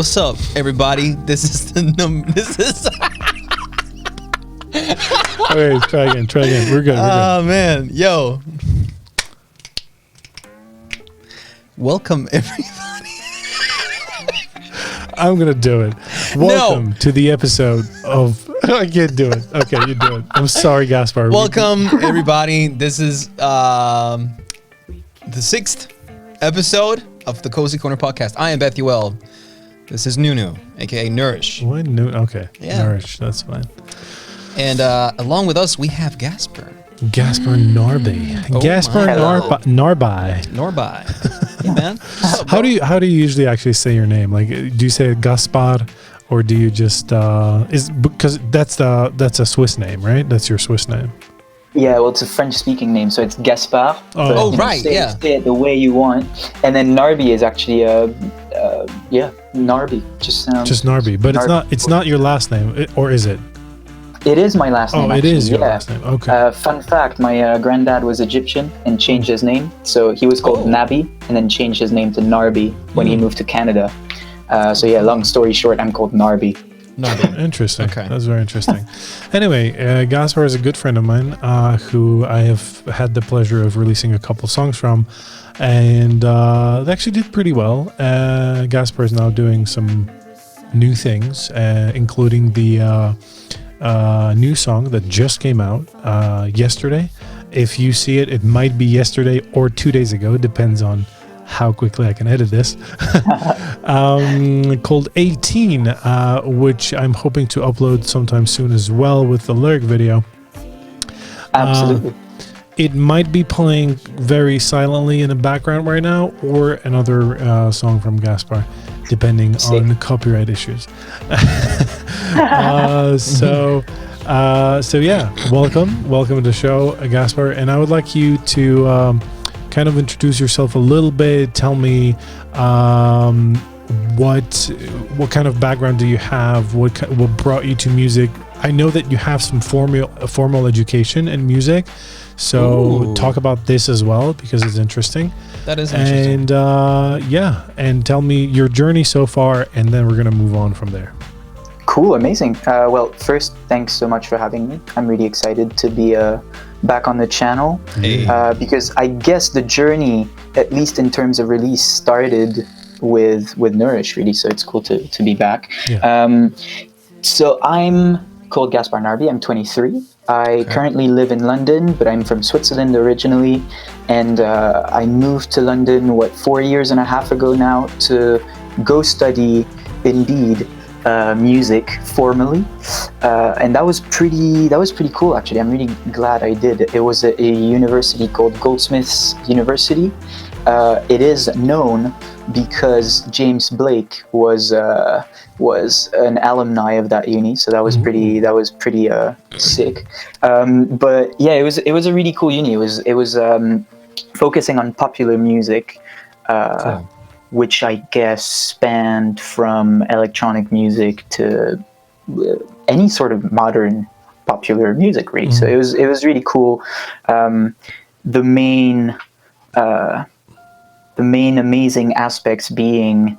What's up, everybody? This is this is. Okay, try again. We're good. Oh man, yo. Welcome, everybody. I'm gonna do it. Welcome to the episode of. I can't do it. Okay, you do it. I'm sorry, Gaspar. Welcome, everybody. This is the 6th episode of the Cozy Corner podcast. I am Bethuel. This is Nunu, aka Nourish. What? Okay. Yeah. Nourish. That's fine. And along with us, we have Gaspar. Gaspar Narby. Gaspar Narby. Narby. Yeah, man. How do you usually actually say your name? Like, do you say Gaspar, or do you just because that's a Swiss name, right? That's your Swiss name. Yeah, well, it's a French-speaking name, so it's Gaspar. Oh, right, yeah. Say it the way you want, and then Narby is actually Narby. Just Narby, but Narby. It's not your last name, or is it? It is my last name. Oh, actually. It is your last name. Okay. Fun fact: my granddad was Egyptian and changed his name, so he was called Nabi, and then changed his name to Narby when he moved to Canada. So yeah, long story short, I'm called Narby. Interesting. Okay. That's very interesting. Anyway, Gaspar is a good friend of mine who I have had the pleasure of releasing a couple songs from, and they actually did pretty well. Gaspar is now doing some new things, including the new song that just came out yesterday. If you see it, it might be yesterday or 2 days ago. It depends on how quickly I can edit this. Called 18, which I'm hoping to upload sometime soon as well with the lyric video. Absolutely. It might be playing very silently in the background right now, or another song from Gaspar, depending on copyright issues. So yeah, welcome to the show, Gaspar, and I would like you to kind of introduce yourself a little bit. Tell me what kind of background do you have? What brought you to music? I know that you have some formal education in music, so talk about this as well, because it's interesting. That is interesting. And and tell me your journey so far, and then we're gonna move on from there. Cool, amazing. Well, first, thanks so much for having me. I'm really excited to be back on the channel, because I guess the journey, at least in terms of release, started with Nourish, really. So it's cool to be back. Yeah. So I'm called Gaspar Narby. I'm 23. I currently live in London, but I'm from Switzerland originally, and I moved to London 4 years and a half ago now to go study Indeed music formally, and that was pretty cool, actually. I'm really glad I did. It was a university called Goldsmiths University. It is known because James Blake was an alumni of that uni, so that was pretty sick. But yeah, it was a really cool uni. It was focusing on popular music. Cool. Which I guess spanned from electronic music to any sort of modern popular music, really. So it was really cool. The main amazing aspects being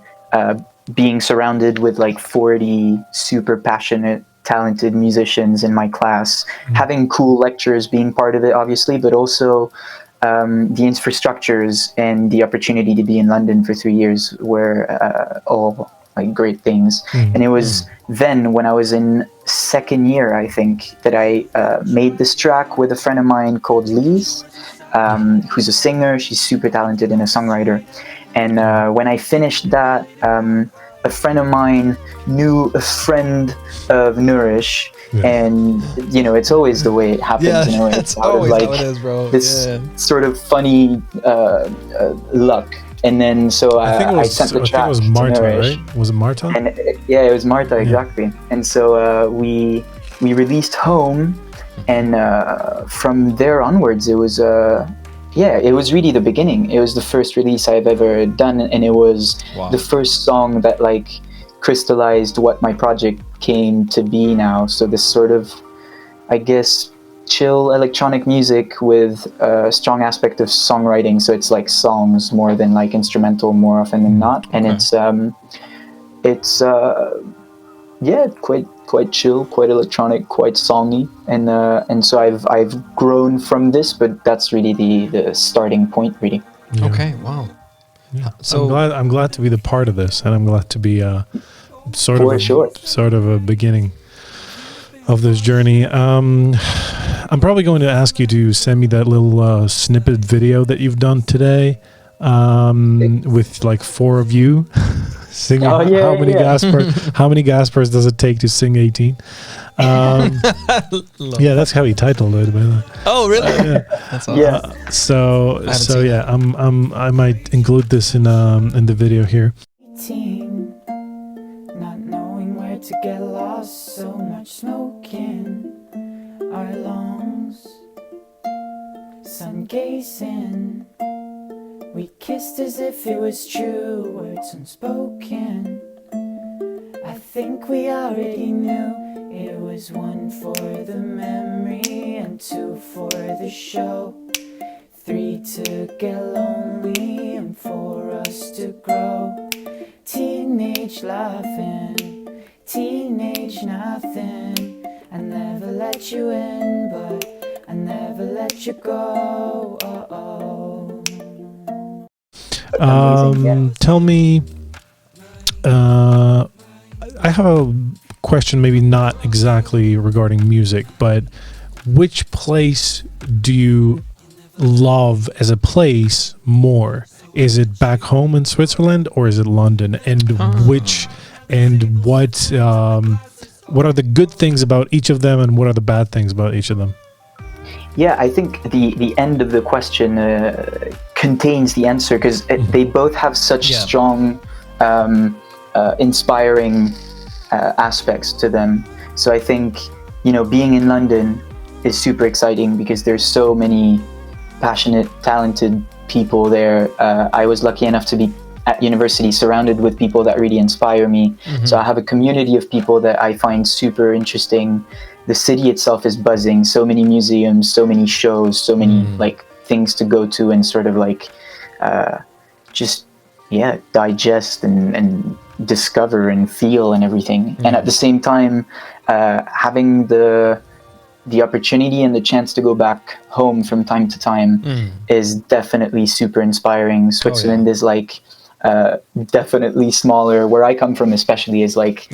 surrounded with like 40 super passionate, talented musicians in my class, having cool lectures being part of it, obviously, but also the infrastructures and the opportunity to be in London for 3 years were all like great things. And it was then when I was in second year, I think, that I made this track with a friend of mine called Lise, who's a singer. She's super talented and a songwriter. And when I finished that, a friend of mine knew a friend of Nourish. Yeah. And it's always the way it happens. Yeah, it's always like how it is, bro. This sort of funny luck. And then so I sent the track. I think it was Marta, right? Was it Marta? And it was Marta, exactly. And so we released Home, and from there onwards, it was it was really the beginning. It was the first release I've ever done, and it was the first song that like crystallized what my project came to be now. So this sort of, I guess, chill electronic music with a strong aspect of songwriting. So it's like songs more than like instrumental more often than not. And it's it's yeah, quite chill, quite electronic, quite songy, and so I've grown from this, but that's really the starting point, really. Yeah. Okay, wow. Yeah. So I'm glad to be the part of this, and I'm glad to be sort For of sure. sort of a beginning of this journey. I'm probably going to ask you to send me that little snippet video that you've done today, with like 4 of you singing. Oh, yeah, how many yeah. Gaspars? How many Gaspars does it take to sing 18? Yeah, that's how he titled it. By the way. oh, really? Yeah. That's awesome. Yeah. So seen yeah, I might include this in the video here. 18, not knowing where to get lost, so much smoke in our lungs, sun gazing, we kissed as if it was true, words unspoken. I think we already knew it was 1 for the memory and 2 for the show, 3 to get lonely and 4 us to grow. Teenage laughing, teenage nothing. I never let you in, but I never let you go. Amazing, yeah. Tell me, I have a question, maybe not exactly regarding music, but which place do you love as a place more? Is it back home in Switzerland or is it London? And what are the good things about each of them and what are the bad things about each of them? Yeah, I think the end of the question contains the answer, because they both have such strong, inspiring aspects to them. So I think, being in London is super exciting because there's so many passionate, talented people there. I was lucky enough to be at university surrounded with people that really inspire me. Mm-hmm. So I have a community of people that I find super interesting. The city itself is buzzing, so many museums, so many shows, so many like things to go to and sort of like digest and discover and feel and everything. And at the same time, having the opportunity and the chance to go back home from time to time is definitely super inspiring. Switzerland is like definitely smaller. Where I come from especially is like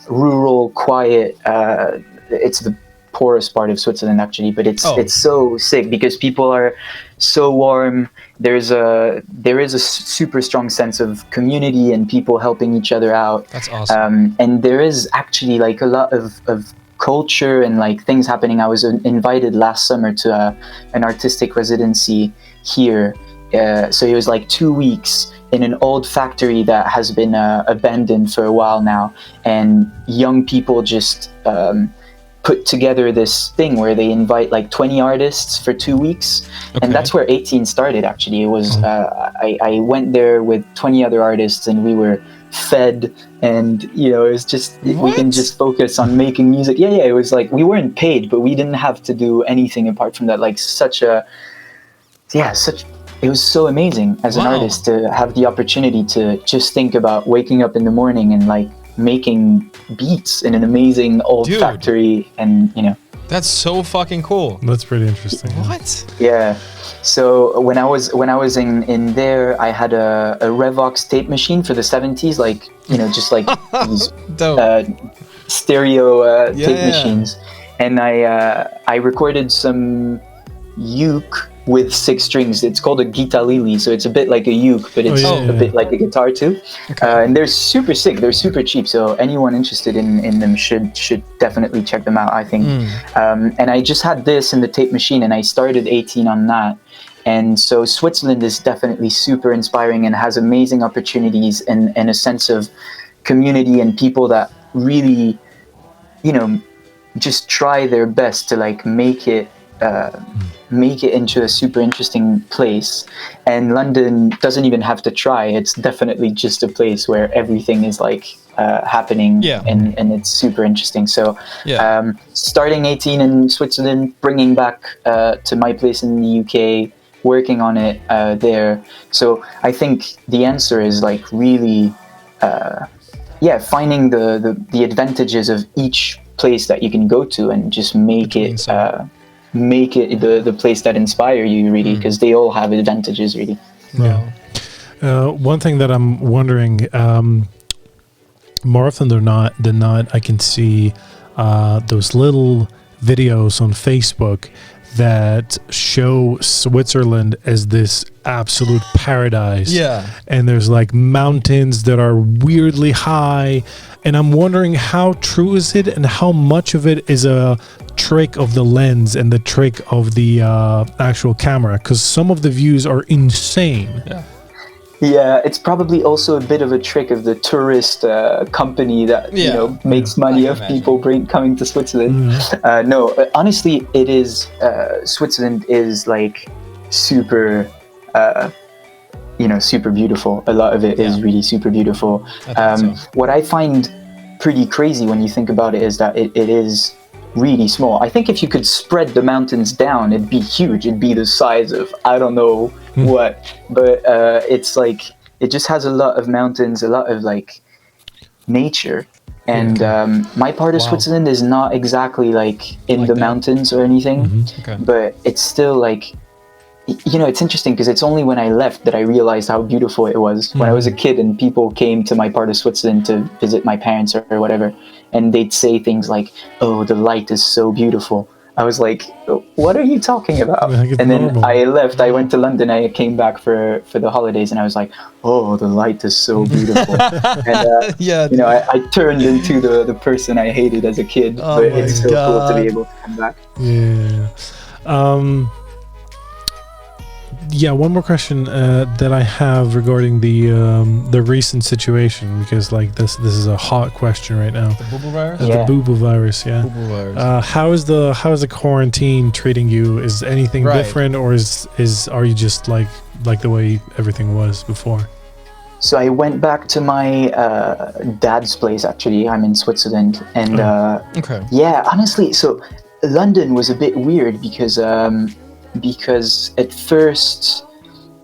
rural, quiet. It's the poorest part of Switzerland actually, but it's so sick because people are so warm. There is a super strong sense of community and people helping each other out. That's awesome. And there is actually like a lot of culture and like things happening. I was invited last summer to an artistic residency here. So it was like 2 weeks in an old factory that has been abandoned for a while now, and young people just put together this thing where they invite like 20 artists for 2 weeks. And that's where 18 started actually. It was I went there with 20 other artists and we were fed, and it was just we can just focus on making music. It was like we weren't paid, but we didn't have to do anything apart from that. Like it was so amazing as an artist to have the opportunity to just think about waking up in the morning and like making beats in an amazing old factory. And that's so fucking cool. That's pretty interesting. What? Yeah. So when I was in there, I had a Revox tape machine for the 70s, like just like these stereo tape machines, and I recorded some uke with 6 strings. It's called a guitarlili, so it's a bit like a uke, but it's a bit like a guitar too. And they're super sick. They're super cheap, so anyone interested in them should definitely check them out, I think. And I just had this in the tape machine, and I started 18 on that. And so Switzerland is definitely super inspiring and has amazing opportunities and a sense of community and people that really, just try their best to like make it into a super interesting place. And London doesn't even have to try. It's definitely just a place where everything is like happening, and it's super interesting. So starting 18 in Switzerland, bringing back to my place in the UK, working on it there. So I think the answer is like really finding the advantages of each place that you can go to and just make it the place that inspire you, really, because they all have advantages, really. Yeah. One thing that I'm wondering, more often than not, I can see those little videos on Facebook that show Switzerland as this absolute paradise. Yeah. And there's like mountains that are weirdly high. And I'm wondering, how true is it, and how much of it is a trick of the lens and the trick of the actual camera? Because some of the views are insane. Yeah, it's probably also a bit of a trick of the tourist company that makes money off people coming to Switzerland. No, honestly, it is. Switzerland is like super, super beautiful. A lot of it is really super beautiful. What I find pretty crazy when you think about it is that it is really small. I think if you could spread the mountains down, it'd be huge. It'd be the size of I don't know what, but it's like it just has a lot of mountains, a lot of like nature, and my part of Switzerland is not exactly like in the mountains or anything, but it's still like, it's interesting because it's only when I left that I realized how beautiful it was. When I was a kid and people came to my part of Switzerland to visit my parents or whatever, and they'd say things like, "Oh, the light is so beautiful." I was like, "What are you talking about?" And then I left. I went to London. I came back for the holidays, and I was like, "Oh, the light is so beautiful." And I turned into the person I hated as a kid. But it's so cool to be able to come back. One more question that I have regarding the recent situation, because like this is a hot question right now. The boo-boo virus? The boo-boo virus, Boo-boo virus. How is the quarantine treating you? Is anything different, or are you just like the way everything was before? So I went back to my dad's place. Actually, I'm in Switzerland, and honestly, so London was a bit weird because at first,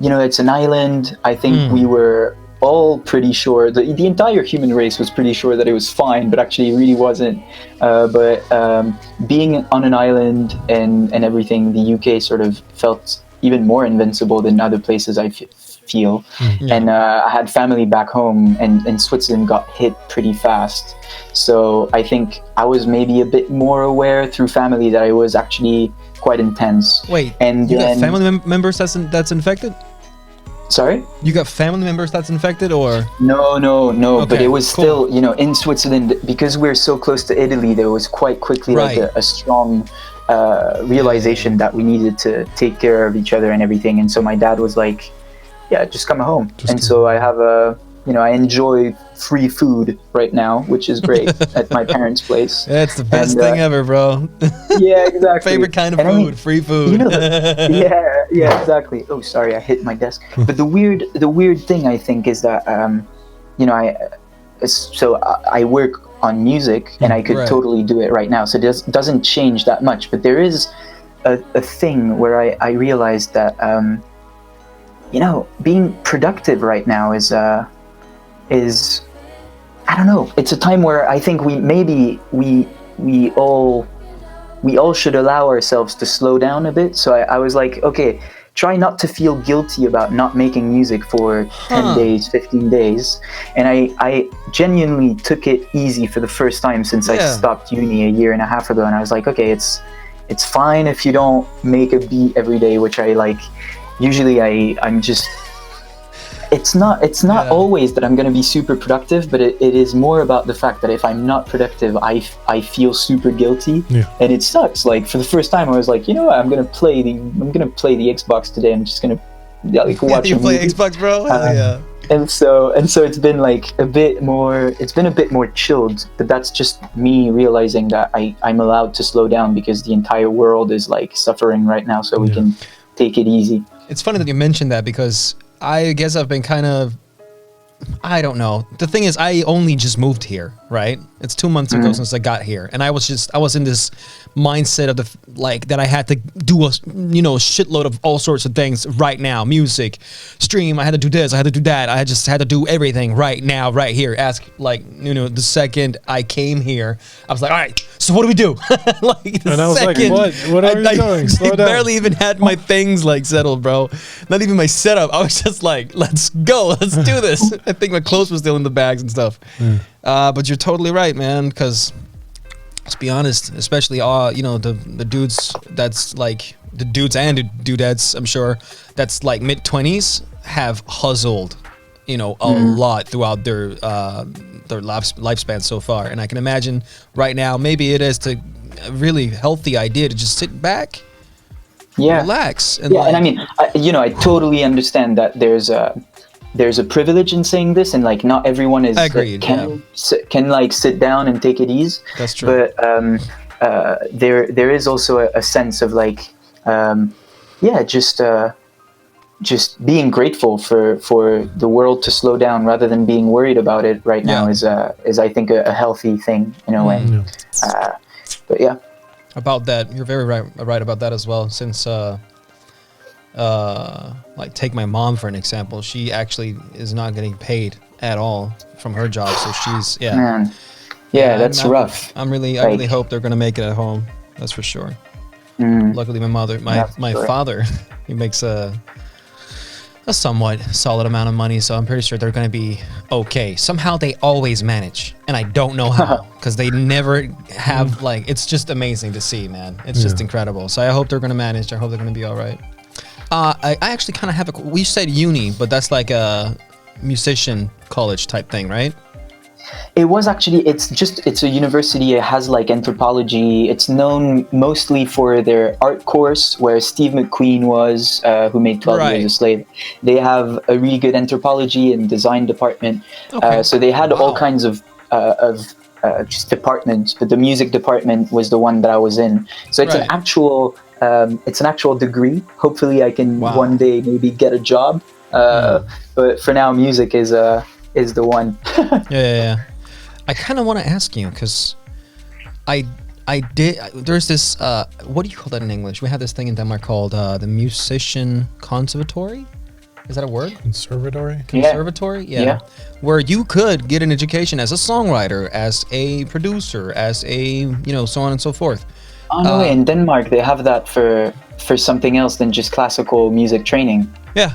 it's an island. I think we were all pretty sure, the entire human race was pretty sure that it was fine, but actually it really wasn't. But being on an island and everything, the UK sort of felt even more invincible than other places I feel. And I had family back home, and Switzerland got hit pretty fast. So I think I was maybe a bit more aware through family that it was actually quite intense. Wait, and you got family members that's infected? Sorry? You got family members that's infected, or? No, but it was still, in Switzerland, because we're so close to Italy, there was quite quickly like a strong realization that we needed to take care of each other and everything. And so my dad was like, yeah, just come home. So I have I enjoy free food right now, which is great at my parents' place. That's the best thing ever, bro. Yeah, exactly. Favorite kind of food, free food. Yeah, exactly. Oh, sorry, I hit my desk. But the weird thing I think is that I work on music, and I could totally do it right now. So it doesn't change that much. But there is a thing where I realized that being productive right now is I don't know. It's a time where I think we all should allow ourselves to slow down a bit. So I was like, okay, try not to feel guilty about not making music for 10 days, 15 days. And I genuinely took it easy for the first time since I stopped uni a year and a half ago. And I was like, okay, it's fine if you don't make a beat every day, which I like. Usually I'm just, it's not always that I'm going to be super productive, but it is more about the fact that if I'm not productive, I feel super guilty, and it sucks. Like for the first time, I was like, what, I'm going to play the Xbox today. I'm just going to watch. You play Xbox, bro? Yeah. And so it's been like a bit more chilled, but that's just me realizing that I'm allowed to slow down because the entire world is like suffering right now, so we can take it easy. It's funny that you mentioned that, because I guess I've been kind of I don't know. The thing is, I only just moved here, right? It's 2 months ago since I got here, and I was in this mindset of that I had to do a shitload of all sorts of things right now. Music, stream. I had to do this. I had to do that. I just had to do everything right now, right here. Ask the second I came here, I was like, all right. So what do we do? And I was like, what are you doing? Slow down. Barely even had my things settled, bro. Not even my setup. I was just like, let's go. Let's do this. I think my clothes were still in the bags and stuff. But you're totally right, man. Because let's be honest, especially the dudes that's like the dudes and the dudettes, I'm sure that's like mid-20s have hustled, a lot throughout their lifespan so far. And I can imagine right now, maybe it is a really healthy idea to just sit back, relax, and and I mean, I totally understand that there's a privilege in saying this, and like not everyone is can sit down and take it easy. That's true. But there is also a sense of like just being grateful for the world to slow down rather than being worried about it right now is I think a healthy thing in a way. But yeah. About that, you're very right about that as well. Since like take my mom for an example, she actually is not getting paid at all from her job, so she's that's rough. I really hope they're gonna make it at home. That's for sure. Luckily, my father, he makes a somewhat solid amount of money, so I'm pretty sure they're gonna be okay. Somehow they always manage, and I don't know how, because they never have it's just amazing to see, man. It's just incredible. So I hope they're gonna manage. I hope they're gonna be all right. I actually kind of have we said uni, but that's like a musician college type thing, right? It was actually, it's a university. It has like anthropology. It's known mostly for their art course, where Steve McQueen was, who made 12 Years a Slave. They have a really good anthropology and design department. Okay. So they had all kinds of just departments, but the music department was the one that I was in. So it's an actual degree. Hopefully I can one day maybe get a job. But for now, music is the one. Yeah. I kind of want to ask you, because there's this, what do you call that in English? We have this thing in Denmark called the musician conservatory. Is that a word? Conservatory? Conservatory? Yeah. Where you could get an education as a songwriter, as a producer, as a, so on and so forth. Oh, no, in Denmark, they have that for something else than just classical music training. Yeah.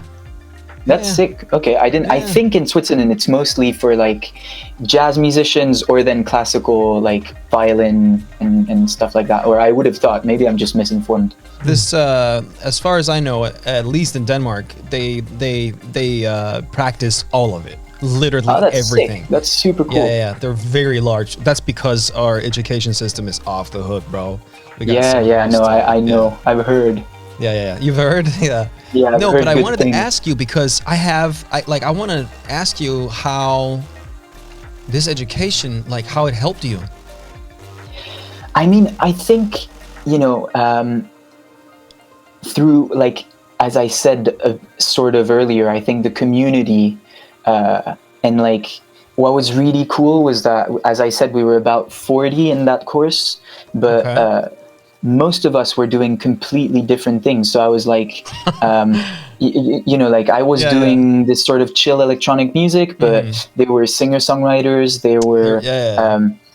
That's sick. Okay, I think in Switzerland it's mostly for like jazz musicians, or then classical like violin and stuff like that. Or I would have thought, maybe I'm just misinformed. This, as far as I know, at least in Denmark, they practice all of it. Literally everything. Sick. That's super cool. Yeah. They're very large. That's because our education system is off the hook, bro. I know. I've heard. Yeah. You've heard? Yeah. Yeah. No, but I wanted to ask you, because I want to ask you how this education, like how it helped you. I mean, I think, through, like, as I said sort of earlier, I think the community, and like what was really cool was that, as I said, we were about 40 in that course, but most of us were doing completely different things. So I was like, like I was doing this sort of chill electronic music, but they were singer-songwriters, they were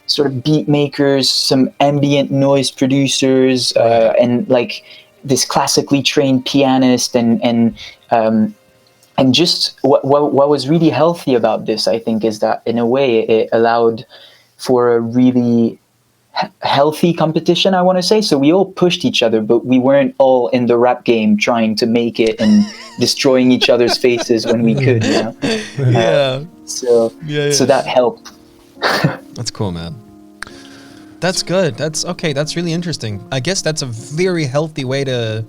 sort of beat makers, some ambient noise producers, and like this classically trained pianist, and just what was really healthy about this, I think, is that in a way it allowed for a really healthy competition, I want to say. So we all pushed each other, but we weren't all in the rap game trying to make it and destroying each other's faces when we could, So that helped. That's cool, man. That's good. That's okay. That's really interesting. I guess that's a very healthy way to,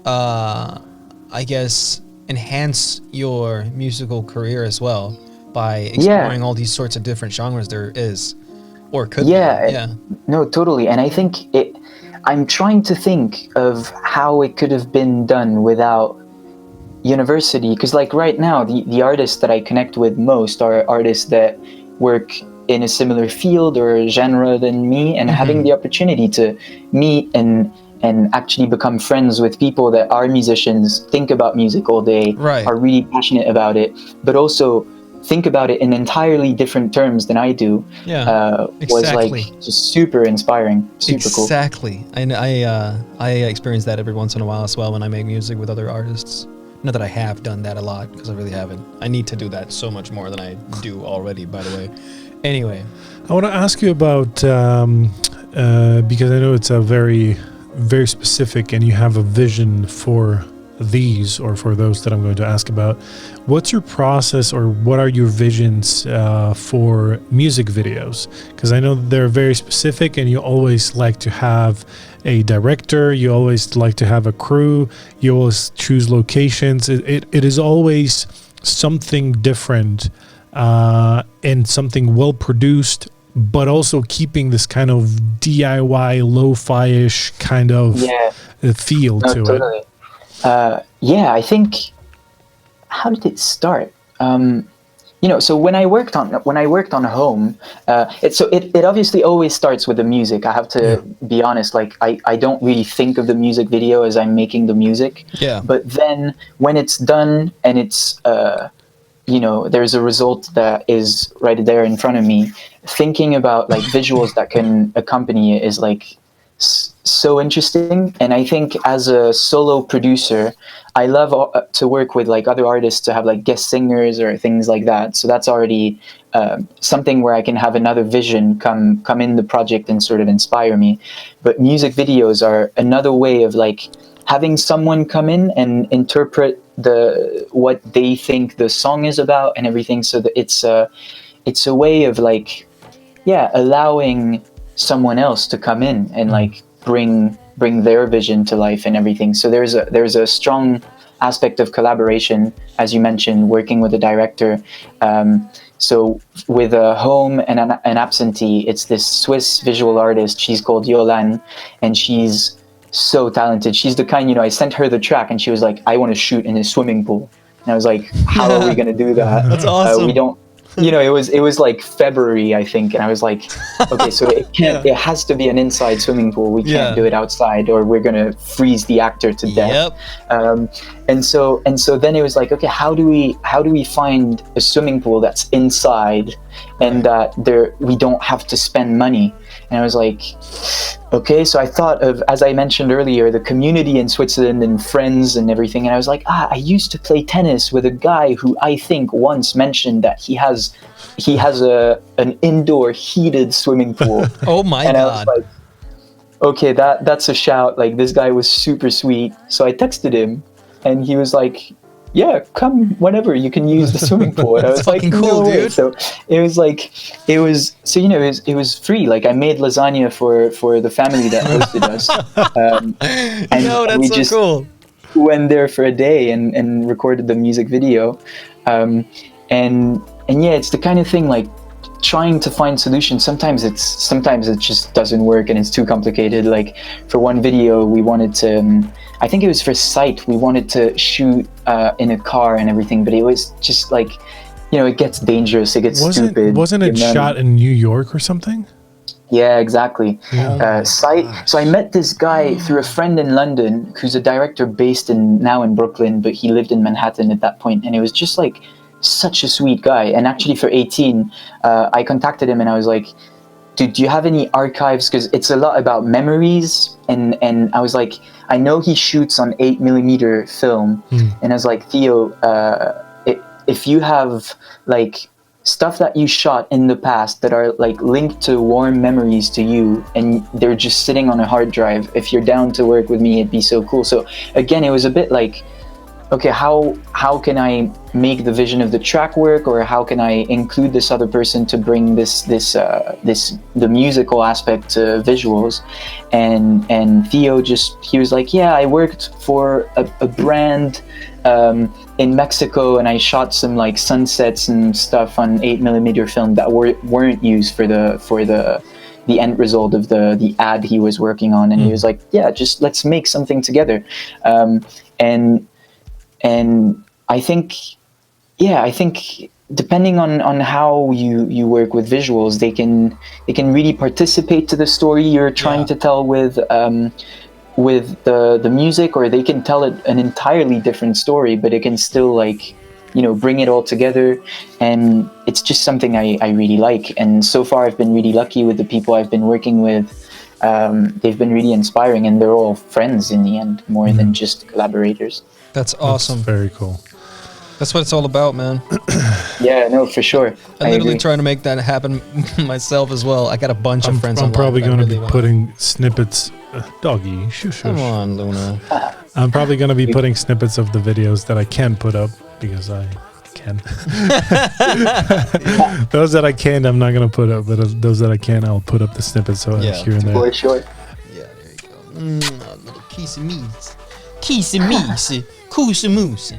I guess, enhance your musical career as well, by exploring all these sorts of different genres there is, or could be. No, totally. And I think I'm trying to think of how it could have been done without university, because like right now the artists that I connect with most are artists that work in a similar field or genre than me, and having the opportunity to meet and actually become friends with people that are musicians, think about music all day, Right. are really passionate about it, but also think about it in entirely different terms than I do, was exactly. like just super inspiring, super cool. Exactly. I experience that every once in a while as well when I make music with other artists. Not that I have done that a lot, because I really haven't. I need to do that so much more than I do already, by the way. Anyway. I want to ask you about, because I know it's a very, very specific, and you have a vision for these, or for those that I'm going to ask about. What's your process, or what are your visions for music videos? Because I know they're very specific, and you always like to have a director, you always like to have a crew, you always choose locations. It is always something different, and something well produced, but also keeping this kind of DIY lo-fi-ish kind of feel to totally. I think, how did it start? So when I worked on home, it obviously always starts with the music. I have to be honest, like I don't really think of the music video as I'm making the music. Yeah. But then when it's done and it's there's a result that is right there in front of me, thinking about like visuals that can accompany it is like so interesting. And I think as a solo producer, I love to work with like other artists, to have like guest singers or things like that. So that's already something where I can have another vision come in the project and sort of inspire me. But music videos are another way of like having someone come in and interpret what they think the song is about and everything. So that it's a way of like, allowing someone else to come in and like bring their vision to life and everything. So there's a strong aspect of collaboration, as you mentioned, working with a director. So with a home and an absentee, it's this Swiss visual artist. She's called Yolan, and she's so talented. She's the kind, I sent her the track and she was like, I want to shoot in a swimming pool. And I was like, how are we going to do that? That's awesome. We don't, it was like February, I think. And I was like, okay, so it has to be an inside swimming pool. We can't do it outside, or we're going to freeze the actor to death. Yep. And so then it was like, okay, how do we find a swimming pool that's inside and that we don't have to spend money? And I was like, okay, so I thought of, as I mentioned earlier, the community in Switzerland and friends and everything. And I was like, I used to play tennis with a guy who I think once mentioned that he has an indoor heated swimming pool. Oh my God. I was like, okay, that's a shout. Like, this guy was super sweet. So I texted him and he was like, yeah, come whenever, you can use the swimming pool. And I was like, cool, no way. dude. So it was free. Like, I made lasagna for the family that hosted us. And we so just cool. went there for a day and recorded the music video. And it's the kind of thing, like, trying to find solutions. Sometimes it just doesn't work and it's too complicated. Like, for one video, we wanted to, I think it was for Sight, we wanted to shoot in a car and everything, but it was just like, it gets dangerous, it gets stupid. Wasn't it shot in New York or something? Yeah, exactly. Sight. So I met this guy through a friend in London who's a director based now in Brooklyn, but he lived in Manhattan at that point, and it was just like such a sweet guy. And actually for 18, I contacted him and I was like, dude, do you have any archives? Because it's a lot about memories. And I was like, I know he shoots on 8mm film. And I was like, Theo, if you have like stuff that you shot in the past that are like linked to warm memories to you and they're just sitting on a hard drive, if you're down to work with me, it'd be so cool. So again, it was a bit like, okay, how can I make the vision of the track work, or how can I include this other person to bring the musical aspect to visuals? And Theo he was like, yeah, I worked for a brand in Mexico, and I shot some like sunsets and stuff on 8mm film that weren't used for the end result of the ad he was working on. And he was like, yeah, just let's make something together. And and I think depending on how you work with visuals, they can really participate to the story you're trying to tell with the music, or they can tell it an entirely different story, but it can still like, you know, bring it all together. And it's just something I really like. And so far I've been really lucky with the people I've been working with. They've been really inspiring, and they're all friends in the end, more than just collaborators. That's awesome. That's very cool. That's what it's all about, man. Yeah, no, for sure. I'm literally agree. trying to make that happen myself as well. I got a bunch of friends. I'm probably going to be want. putting snippets. Doggy, shush. Come on, Luna. I'm probably going to be putting snippets of the videos that I can put up because I can. Those that I can't, I'm not going to put up. But those that I can, I'll put up the snippets here and there. For sure. Yeah, there you go. A little kissy-mees. Kissy-mees. Koosa-moose.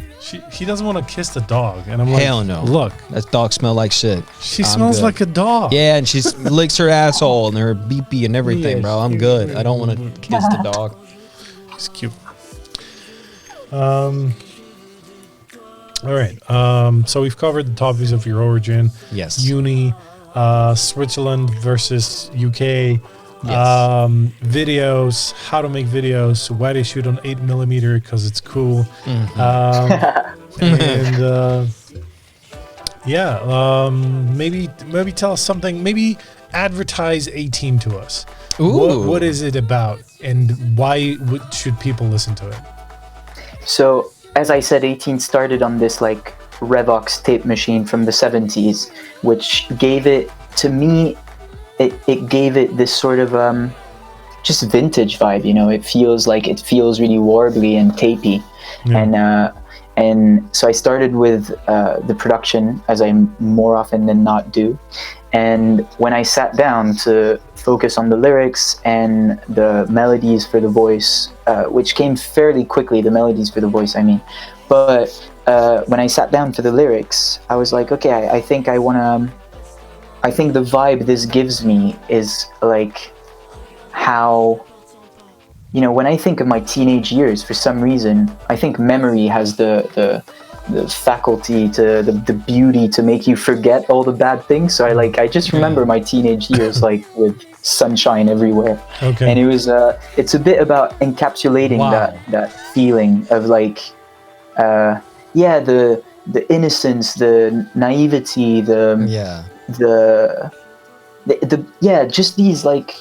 She doesn't want to kiss the dog, and I'm like, hell no. Look, that dog smell like shit. She smells good. like a dog. Yeah, and she licks her asshole and her beepee and everything, Yeah, bro. I'm good. I don't want to kiss the dog. It's cute. All right. So we've covered the topics of your origin. Yes. Uni, Switzerland versus UK. Yes. Videos, how to make videos, why they shoot on 8mm because it's cool. And maybe tell us something. Maybe advertise 18 to us. Ooh. What is it about, and why should people listen to it? So, as I said, 18 started on this like Revox tape machine from the 70s, which gave it, to me, it gave it this sort of just vintage vibe, you know. It feels really warbly and tapey. And so I started with the production, as I more often than not do. And when I sat down to focus on the lyrics and the melodies for the voice, which came fairly quickly, the melodies for the voice, I mean. But when I sat down for the lyrics, I was like, okay, I think the vibe this gives me is like how, you know, when I think of my teenage years, for some reason, I think memory has the faculty to the beauty to make you forget all the bad things. So I just remember my teenage years like with sunshine everywhere. Okay. And it was it's a bit about encapsulating that feeling of like the innocence, the naivety, just these like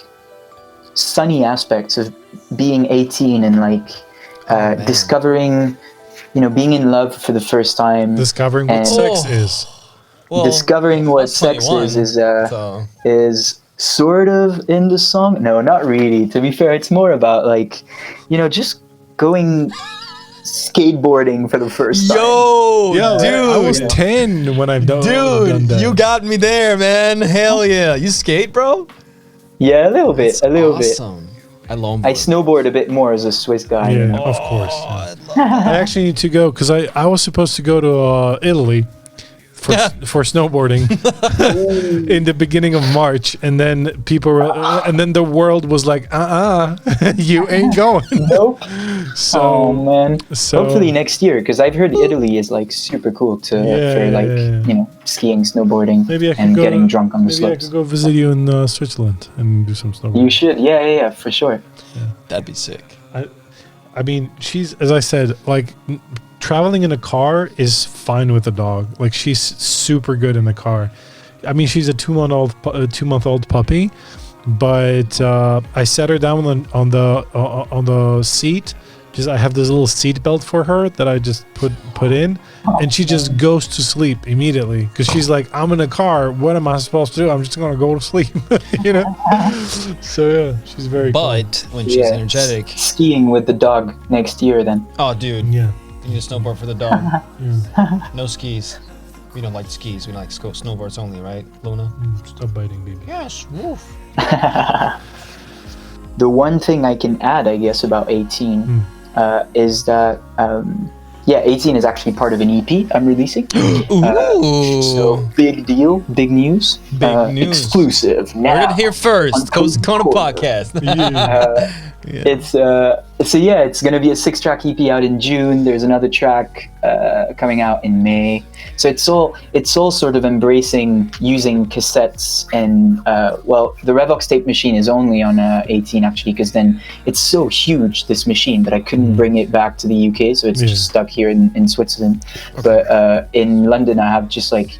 sunny aspects of being 18 and like discovering, you know, being in love for the first time, discovering what sex is. Well, discovering what sex 21, is sort of in the song. No, not really. To be fair, it's more about like, you know, just going skateboarding for the first time. Dude, I was 10 when I've done that. You got me there, man. Hell yeah. You skate, bro? Yeah, a little bit. Awesome. I snowboard a bit more as a Swiss guy. Yeah, You know? of course. I actually need to go because I was supposed to go to Italy for snowboarding in the beginning of March, and then people were, and then the world was like, you ain't going. Nope. So, oh man. So hopefully next year, because I've heard Italy is like super cool for you know, skiing, snowboarding, and getting drunk on the slopes. Maybe I could go visit you in Switzerland and do some snowboarding. You should, yeah, for sure. Yeah. That'd be sick. I mean, she's, as I said, like traveling in a car is fine with a dog. Like she's super good in the car. I mean, she's a 2-month-old puppy, but I set her down on the seat. I have this little seat belt for her that I just put in, and she just goes to sleep immediately because she's like, I'm in a car. What am I supposed to do? I'm just gonna go to sleep, you know. So yeah, she's very. But when she's energetic, skiing with the dog next year, then. Oh, dude. Yeah. You need a snowboard for the dog. Yeah. No skis. We don't like skis. We like snowboards only, right, Luna? Stop biting, baby. Yes. Woof. The one thing I can add, I guess, about 18 is that 18 is actually part of an EP I'm releasing. Ooh. So big deal, big news. Big news. Exclusive. Now Heard it here first. on Coast to Corner Corner. podcast. It's it's gonna be a 6-track EP out in June. There's another track coming out in May. So it's all sort of embracing using cassettes and the Revox tape machine is only on 18 actually, because then it's so huge, this machine, that I couldn't bring it back to the UK, so it's just stuck here in Switzerland. Okay. But in London I have just like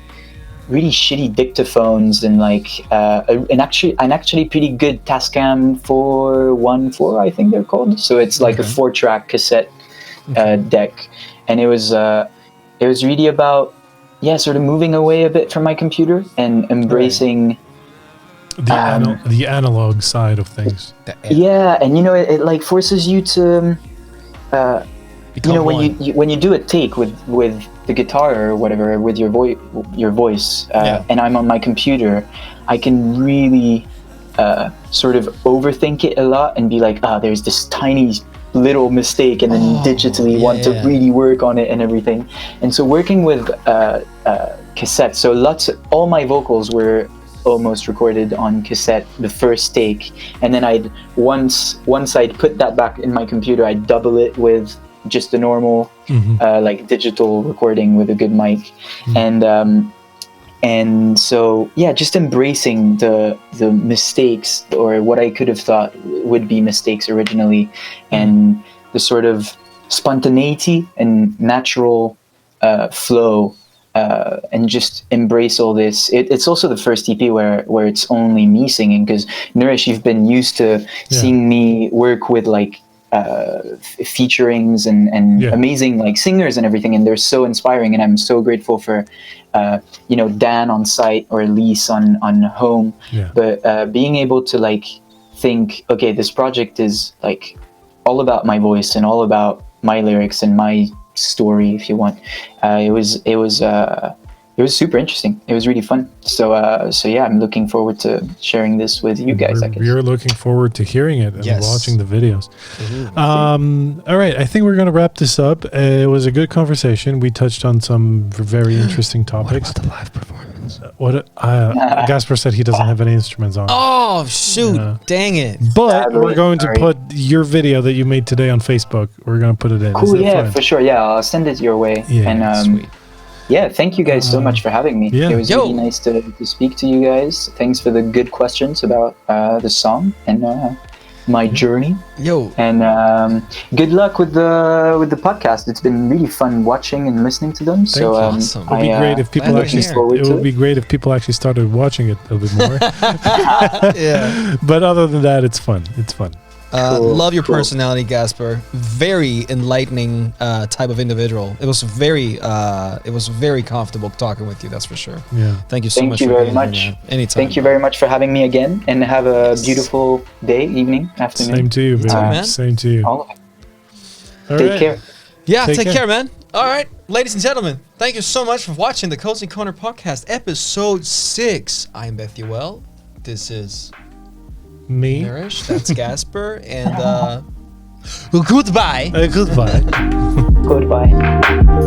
really shitty dictaphones and like an actually pretty good Tascam 414, I think they're called. So it's like a 4-track cassette deck, and it was really about sort of moving away a bit from my computer and embracing the analog side of things. And it like forces you to when you do a take with the guitar or whatever, with your voice, and I'm on my computer, I can really sort of overthink it a lot and be like, there's this tiny little mistake, and then digitally want to really work on it and everything. And so working with cassettes, so all my vocals were almost recorded on cassette, the first take, and then I'd once I'd put that back in my computer, I'd double it with just a normal like digital recording with a good mic. And so just embracing the mistakes, or what I could have thought would be mistakes originally, and the sort of spontaneity and natural flow, and just embrace all this. It's also the first EP where it's only me singing, because Nourish, you've been used to seeing me work with like featurings and amazing like singers and everything, and they're so inspiring, and I'm so grateful for Dan on site or Elise on home. But being able to like think, okay, this project is like all about my voice and all about my lyrics and my story, if you want. It was super interesting. It was really fun. So I'm looking forward to sharing this with you guys. We're looking forward to hearing it and watching the videos. All right, I think we're going to wrap this up. It was a good conversation. We touched on some very interesting topics. What about the live performance? Gaspar said he doesn't have any instruments on. Oh, shoot. Dang it. But we're going to put your video that you made today on Facebook. We're going to put it in. Cool, for sure. Yeah, I'll send it your way. Yeah, sweet. Yeah, thank you guys so much for having me. It was really nice to speak to you guys. Thanks for the good questions about the song and my journey. And good luck with the podcast. It's been really fun watching and listening to them. So awesome. It would be great if people actually started watching it a little bit more. But other than that, it's fun. It's fun. Love your personality, Gaspar. Very enlightening type of individual. It was very comfortable talking with you. That's for sure. Yeah. Thank you so much. Thank you very much. Anytime. Thank you very much for having me again, and have a beautiful day, evening, afternoon. Same to you, man. Same to you. All of it. Take care. Yeah, take care, man. All right, ladies and gentlemen, thank you so much for watching the Cozy Corner podcast, episode 6. I'm Bethuel. This is me. Nourish, that's Gaspar, and goodbye. Goodbye. Goodbye.